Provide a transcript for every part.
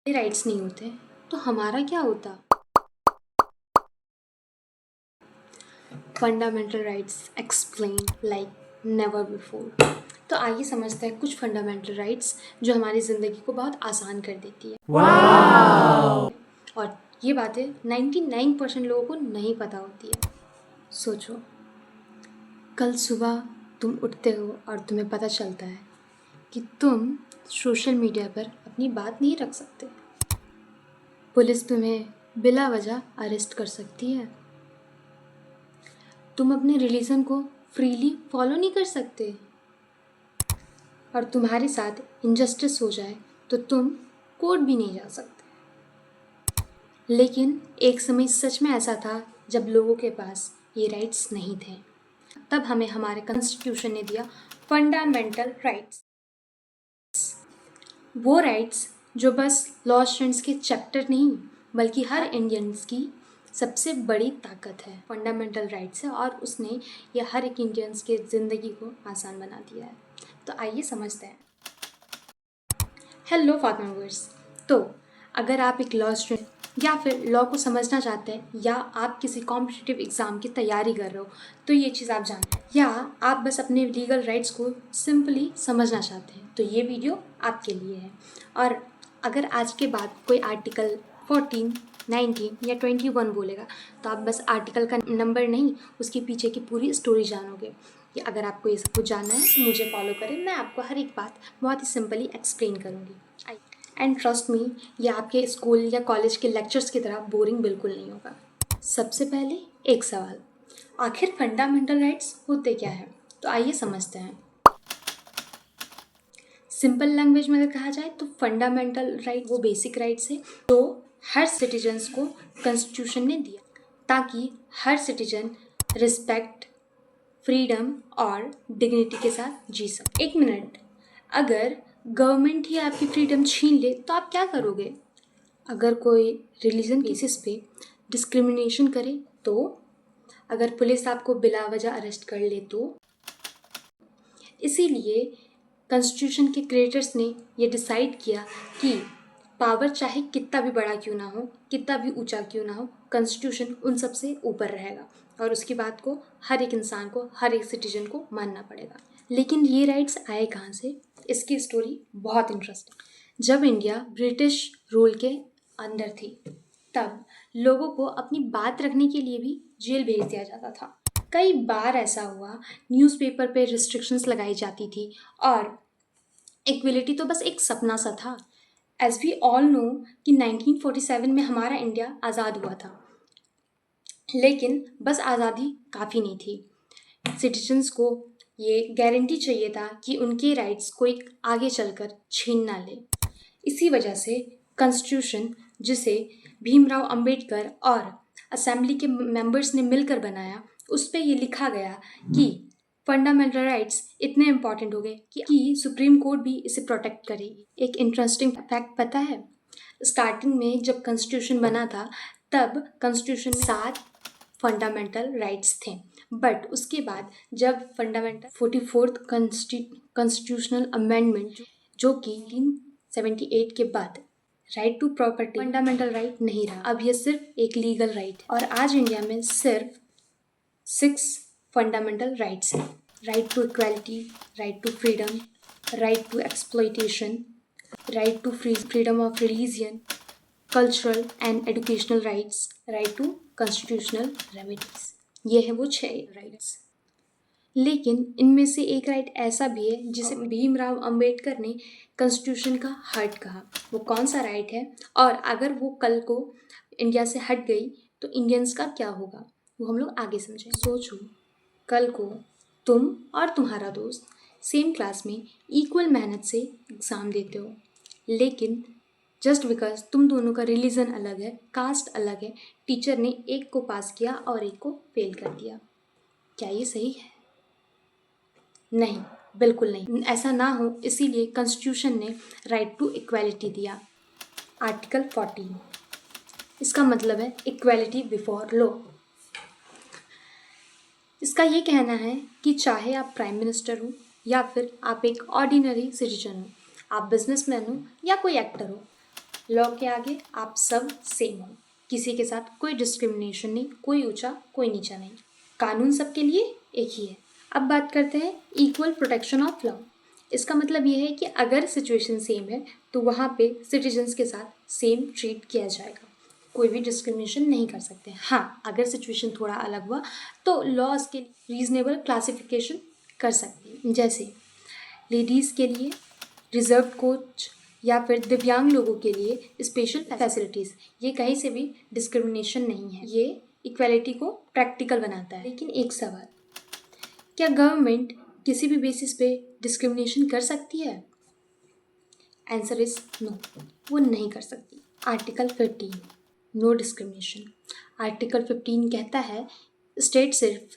Rights नहीं होते तो हमारा क्या होता? Fundamental rights explain like never before. तो आइए समझते हैं कुछ फंडामेंटल राइट्स जो हमारी ज़िंदगी को बहुत आसान कर देती है। और ये बातें 99% लोगों को नहीं पता होती है। सोचो, कल सुबह तुम उठते हो और तुम्हें पता चलता है कि तुम सोशल मीडिया पर अपनी बात नहीं रख सकते। पुलिस तुम्हें बिला वजह अरेस्ट कर सकती है। तुम अपने रिलीजन को फ्रीली फॉलो नहीं कर सकते। और तुम्हारे साथ इनजस्टिस हो जाए तो तुम कोर्ट भी नहीं जा सकते। लेकिन एक समय सच में ऐसा था जब लोगों के पास ये राइट्स नहीं थे। तब हमें हमारे कॉन्स्टिट्यूशन ने दिया फंडामेंटल राइट्स। वो राइट्स जो बस लॉ स्टूडेंट्स के चैप्टर नहीं बल्कि हर इंडियंस की सबसे बड़ी ताकत है। फंडामेंटल राइट्स है और उसने ये हर एक इंडियंस के ज़िंदगी को आसान बना दिया है। तो आइए समझते हैं। Hello Fatima viewers. तो अगर आप एक लॉ स्टूडेंट या फिर लॉ को समझना चाहते हैं या आप किसी कॉम्पिटिटिव एग्ज़ाम की तैयारी कर रहे हो तो ये चीज़ आप जानते हैं, या आप बस अपने लीगल राइट्स को सिंपली समझना चाहते हैं तो ये वीडियो आपके लिए है। और अगर आज के बाद कोई आर्टिकल 14, 19 या 21 बोलेगा तो आप बस आर्टिकल का नंबर नहीं, उसके पीछे की पूरी स्टोरी जानोगे। या अगर आपको ये सब कुछ जानना है तो मुझे फॉलो करें, मैं आपको हर एक बात बहुत ही सिंपली एक्सप्लेन करूँगी। एंड ट्रस्ट मी, ये आपके स्कूल या कॉलेज के लेक्चर्स की तरह बोरिंग बिल्कुल नहीं होगा। सबसे पहले एक सवाल, आखिर फंडामेंटल राइट्स होते क्या है? तो आइए समझते हैं। सिंपल लैंग्वेज में अगर कहा जाए तो फंडामेंटल राइट वो बेसिक राइट्स है जो हर सिटीजन्स को कॉन्स्टिट्यूशन ने दिया ताकि हर सिटीजन रिस्पेक्ट, फ्रीडम और डिग्निटी के साथ जी सके। एक मिनट, अगर गवर्नमेंट ही आपकी फ्रीडम छीन ले तो आप क्या करोगे? अगर कोई रिलीजन बेसिस पे डिस्क्रिमिनेशन करे तो? अगर पुलिस आपको बिला वजह अरेस्ट कर ले तो? इसीलिए कॉन्स्टिट्यूशन के क्रिएटर्स ने ये डिसाइड किया कि पावर चाहे कितना भी बड़ा क्यों ना हो, कितना भी ऊंचा क्यों ना हो, कॉन्स्टिट्यूशन उन सब से ऊपर रहेगा और उसकी बात को हर एक इंसान को, हर एक सिटीजन को मानना पड़ेगा। लेकिन ये राइट्स आए कहाँ से? इसकी स्टोरी बहुत इंटरेस्टिंग। जब इंडिया ब्रिटिश रूल के अंदर थी तब लोगों को अपनी बात रखने के लिए भी जेल भेज दिया जाता था। कई बार ऐसा हुआ, न्यूज़पेपर पे रिस्ट्रिक्शंस लगाई जाती थी और इक्वलिटी तो बस एक सपना सा था। एज वी ऑल नो कि 1947 में हमारा इंडिया आज़ाद हुआ था, लेकिन बस आज़ादी काफ़ी नहीं थी। सिटीजन्स को ये गारंटी चाहिए था कि उनके राइट्स कोई आगे चलकर छीन ना ले। इसी वजह से कॉन्स्टिट्यूशन, जिसे भीमराव अंबेडकर और असेंबली के मेंबर्स ने मिलकर बनाया, उस पर ये लिखा गया कि फंडामेंटल राइट्स इतने इम्पॉर्टेंट हो गए कि सुप्रीम कोर्ट भी इसे प्रोटेक्ट करेगी। एक इंटरेस्टिंग फैक्ट पता है, स्टार्टिंग में जब कॉन्स्टिट्यूशन बना था तब कॉन्स्टिट्यूशन में 7 फंडामेंटल राइट्स थे, बट उसके बाद जब फंडामेंटल 44th कॉन्स्टिट्यूशनल अमेंडमेंट जो कि 1978 के बाद right to property fundamental right नहीं रहा, अब यह सिर्फ एक लीगल राइट है। और आज इंडिया में सिर्फ 6 फंडामेंटल राइट्स हैं। Right to equality, right to freedom, right to exploitation, right to freedom of religion, cultural and educational rights, right to constitutional remedies. ये है वो 6 राइट्स। लेकिन इनमें से एक राइट ऐसा भी है जिसे भीमराव अंबेडकर ने कॉन्स्टिट्यूशन का हार्ट कहा। वो कौन सा राइट है और अगर वो कल को इंडिया से हट गई तो इंडियंस का क्या होगा, वो हम लोग आगे समझें। सोचो, कल को तुम और तुम्हारा दोस्त सेम क्लास में इक्वल मेहनत से एग्ज़ाम देते हो, लेकिन जस्ट बिकॉज तुम दोनों का रिलीजन अलग है, कास्ट अलग है, टीचर ने एक को पास किया और एक को फेल कर दिया। क्या ये सही है? नहीं, बिल्कुल नहीं। ऐसा ना हो इसीलिए कॉन्स्टिट्यूशन ने राइट टू इक्वालिटी दिया। आर्टिकल 14, इसका मतलब है इक्वालिटी बिफोर लॉ। इसका ये कहना है कि चाहे आप प्राइम मिनिस्टर हो या फिर आप एक ऑर्डिनरी सिटीजन हो, आप बिजनेसमैन हो या कोई एक्टर हो, लॉ के आगे आप सब सेम हो, किसी के साथ कोई डिस्क्रिमिनेशन नहीं, कोई ऊंचा कोई नीचा नहीं, कानून सबके लिए एक ही है। अब बात करते हैं इक्वल प्रोटेक्शन ऑफ लॉ। इसका मतलब ये है कि अगर सिचुएशन सेम है तो वहाँ पे सिटीजन्स के साथ सेम ट्रीट किया जाएगा, कोई भी डिस्क्रिमिनेशन नहीं कर सकते। हाँ, अगर सिचुएशन थोड़ा अलग हुआ तो लॉज के रीजनेबल क्लासिफिकेशन कर सकते हैं, जैसे लेडीज़ के लिए रिजर्व कोच या फिर दिव्यांग लोगों के लिए स्पेशल फैसिलिटीज़। ये कहीं से भी डिस्क्रिमिनेशन नहीं है, ये इक्वालिटी को प्रैक्टिकल बनाता है। लेकिन एक सवाल, क्या गवर्नमेंट किसी भी बेसिस पे डिस्क्रिमिनेशन कर सकती है? आंसर इज नो, वो नहीं कर सकती। Article 15 no discrimination. आर्टिकल 15 कहता है स्टेट सिर्फ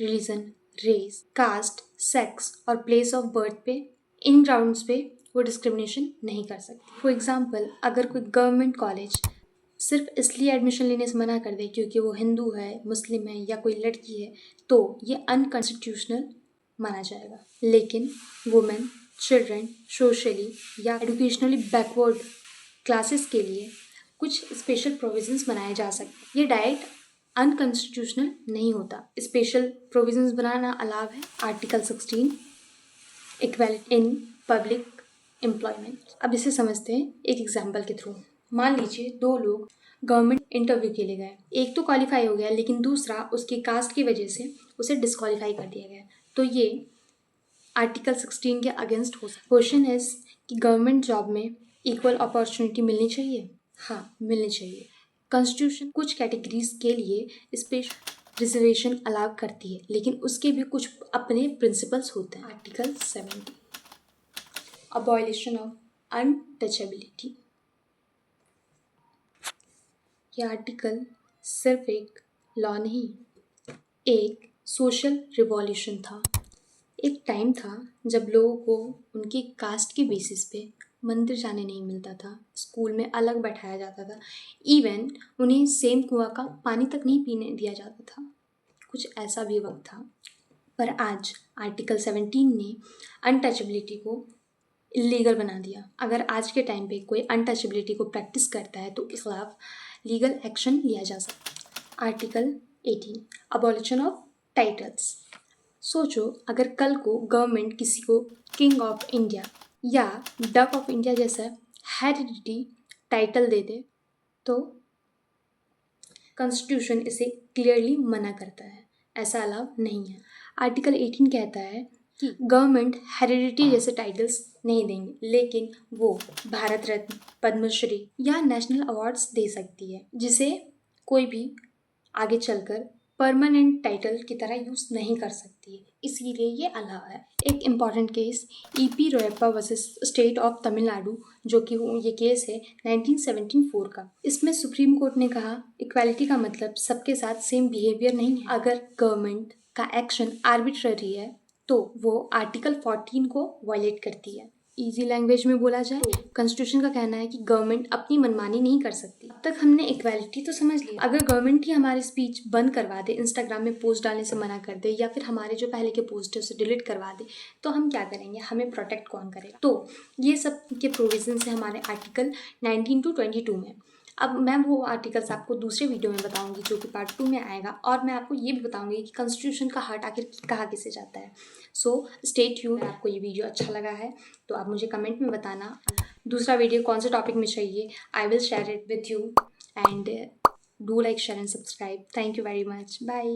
रिलीजन, रेस, कास्ट, सेक्स और प्लेस ऑफ बर्थ पे, इन ग्राउंड्स पे वो डिस्क्रिमिनेशन नहीं कर सकती। फॉर एग्जाम्पल, अगर कोई गवर्नमेंट कॉलेज सिर्फ इसलिए एडमिशन लेने से मना कर दे क्योंकि वो हिंदू है, मुस्लिम है या कोई लड़की है, तो ये अनकॉन्स्टिट्यूशनल माना जाएगा। लेकिन वुमेन, चिल्ड्रन, सोशली या एजुकेशनली बैकवर्ड क्लासेस के लिए कुछ स्पेशल प्रोविजंस बनाए जा सकते हैं। ये डायरेक्ट अनकॉन्स्टिट्यूशनल नहीं होता। स्पेशल प्रोविजंस बनाना अलाव है। Article 16 equality in public employment. अब इसे समझते हैं एक एग्जाम्पल के थ्रू। मान लीजिए दो लोग गवर्नमेंट इंटरव्यू के लिए गए, एक तो क्वालिफाई हो गया लेकिन दूसरा उसकी कास्ट की वजह से उसे डिस्क्वालीफाई कर दिया गया, तो ये आर्टिकल 16 के अगेंस्ट हो सकता है। क्वेश्चन इज कि गवर्नमेंट जॉब में इक्वल अपॉर्चुनिटी मिलनी चाहिए? हाँ, मिलनी चाहिए। कॉन्स्टिट्यूशन कुछ कैटेगरीज के लिए स्पेशल रिजर्वेशन अलाउ करती है, लेकिन उसके भी कुछ अपने प्रिंसिपल्स होते हैं। Article 70 abolition of untouchability. ये आर्टिकल सिर्फ एक लॉ नहीं, एक सोशल रिवॉल्यूशन था। एक टाइम था जब लोगों को उनकी कास्ट के बेसिस पे मंदिर जाने नहीं मिलता था, स्कूल में अलग बैठाया जाता था, इवन उन्हें सेम कुआं का पानी तक नहीं पीने दिया जाता था। कुछ ऐसा भी वक्त था। पर आज आर्टिकल 17 ने अनटचेबिलिटी को इलीगल बना दिया। अगर आज के टाइम पे कोई अनटचेबिलिटी को प्रैक्टिस करता है तो इसके खिलाफ लीगल एक्शन लिया जा सकता है। Article 18 abolition of titles. सोचो, अगर कल को गवर्नमेंट किसी को किंग ऑफ इंडिया या डक ऑफ इंडिया जैसा हेरिडिटी टाइटल दे दे तो कॉन्स्टिट्यूशन इसे क्लियरली मना करता है, ऐसा अलाउ नहीं है। आर्टिकल 18 कहता है कि गवर्नमेंट हेरिडिटी जैसे टाइटल्स नहीं देंगे, लेकिन वो भारत रत्न, पद्मश्री या नेशनल अवार्ड्स दे सकती है, जिसे कोई भी आगे चलकर परमानेंट टाइटल की तरह यूज़ नहीं कर सकती है, इसीलिए ये अलाउ है। एक important case E P Royappa versus state of Tamil Nadu, जो कि ये केस है 1974 का। इसमें सुप्रीम कोर्ट ने कहा इक्वालिटी का मतलब सबके साथ सेम बिहेवियर नहीं है। अगर गवर्नमेंट का एक्शन आर्बिट्ररी है तो वो आर्टिकल 14 को वायलेट करती है। इजी लैंग्वेज में बोला जाए, कॉन्स्टिट्यूशन का कहना है कि गवर्नमेंट अपनी मनमानी नहीं कर सकती। अब तक हमने इक्वालिटी तो समझ लिया। अगर गवर्नमेंट ही हमारी स्पीच बंद करवा दे, इंस्टाग्राम में पोस्ट डालने से मना कर दे, या फिर हमारे जो पहले के पोस्ट है उसे डिलीट करवा दे, तो हम क्या करेंगे? हमें प्रोटेक्ट कौन करेगा? तो ये सब के प्रोविजंस है हमारे आर्टिकल 19 to 22 में। अब मैं वो आर्टिकल्स आपको दूसरे वीडियो में बताऊंगी जो कि पार्ट 2 में आएगा, और मैं आपको ये भी बताऊंगी कि कॉन्स्टिट्यूशन का हार्ट आखिर कहाँ किसे जाता है। So stay tuned. आपको ये वीडियो अच्छा लगा है तो आप मुझे कमेंट में बताना दूसरा वीडियो कौन से टॉपिक में चाहिए। I will share it with you and do like, share and subscribe. Thank you very much. Bye.